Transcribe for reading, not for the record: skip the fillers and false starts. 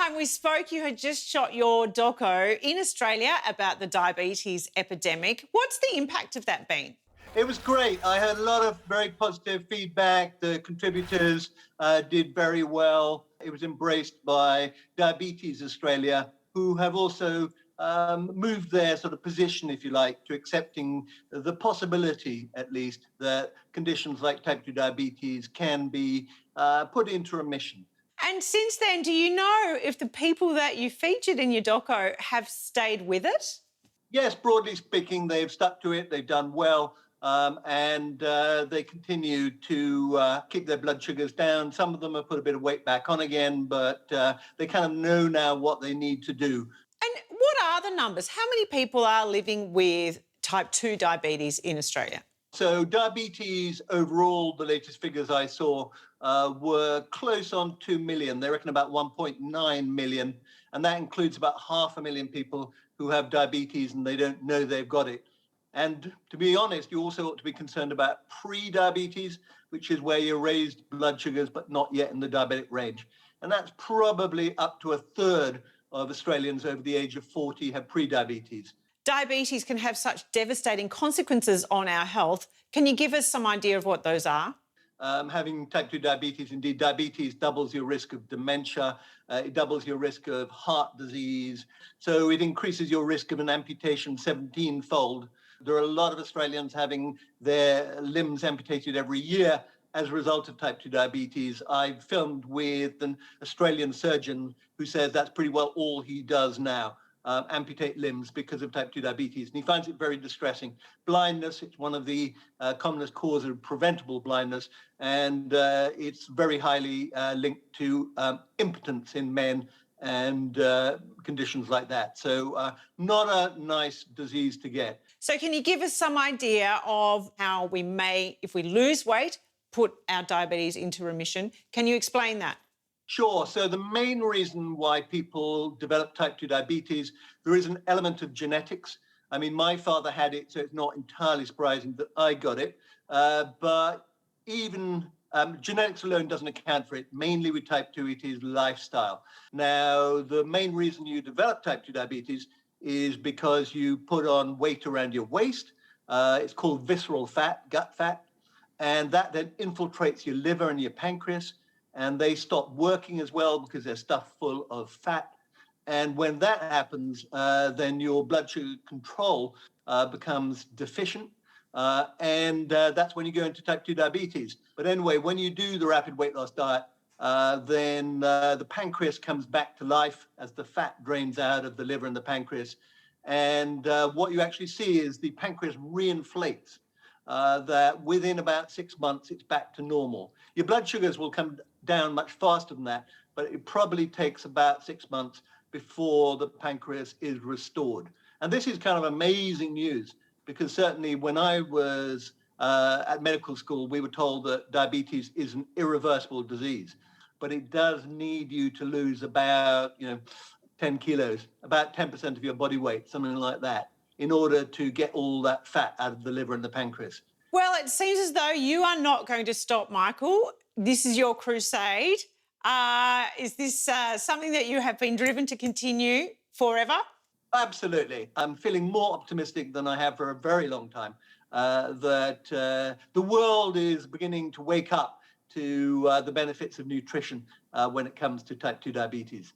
time we spoke, you had just shot your doco in Australia about the diabetes epidemic. What's the impact of that been? It was great. I heard a lot of very positive feedback. The contributors did very well. It was embraced by Diabetes Australia, who have also moved their sort of position, if you like, to accepting the possibility, at least, that conditions like type 2 diabetes can be put into remission. And since then, do you know if the people that you featured in your doco have stayed with it? Yes, broadly speaking, they've stuck to it. They've done well. And they continue to keep their blood sugars down. Some of them have put a bit of weight back on again, but they kind of know now what they need to do. And what are the numbers? How many people are living with type 2 diabetes in Australia? So diabetes overall, the latest figures I saw were close on 2 million. They reckon about 1.9 million. And that includes about 500,000 people who have diabetes and they don't know they've got it. And to be honest, you also ought to be concerned about pre-diabetes, which is where you raised blood sugars, but not yet in the diabetic range. And that's probably up to a third of Australians over the age of 40 have pre-diabetes. Diabetes can have such devastating consequences on our health. Can you give us some idea of what those are? Having type 2 diabetes, indeed, diabetes doubles your risk of dementia. It doubles your risk of heart disease. So it increases your risk of an amputation 17-fold. There are a lot of Australians having their limbs amputated every year as a result of type 2 diabetes. I've filmed with an Australian surgeon who says that's pretty well all he does now. Amputate limbs because of type 2 diabetes. And he finds it very distressing. Blindness, it's one of the commonest causes of preventable blindness, and it's very highly linked to impotence in men and conditions like that. So not a nice disease to get. So can you give us some idea of how we may, if we lose weight, put our diabetes into remission? Can you explain that? Sure. So the main reason why people develop type 2 diabetes, there is an element of genetics. I mean, my father had it, so it's not entirely surprising that I got it. But even genetics alone doesn't account for it. Mainly with type 2, it is lifestyle. Now, the main reason you develop type 2 diabetes is because you put on weight around your waist. It's called visceral fat, gut fat. And that then infiltrates your liver and your pancreas. And they stop working as well because they're stuffed full of fat. And when that happens, then your blood sugar control becomes deficient. And that's when you go into type 2 diabetes. But anyway, when you do the rapid weight loss diet, then the pancreas comes back to life as the fat drains out of the liver and the pancreas. And what you actually see is the pancreas reinflates. That within about 6 months, it's back to normal. Your blood sugars will come down much faster than that, but it probably takes about 6 months before the pancreas is restored. And this is kind of amazing news because certainly when I was at medical school, we were told that diabetes is an irreversible disease, but it does need you to lose about 10 kilos, about 10% of your body weight, something like that, in order to get all that fat out of the liver and the pancreas. Well, it seems as though you are not going to stop, Michael. This is your crusade. Is this something that you have been driven to continue forever? Absolutely. I'm feeling more optimistic than I have for a very long time, that the world is beginning to wake up to the benefits of nutrition when it comes to type 2 diabetes.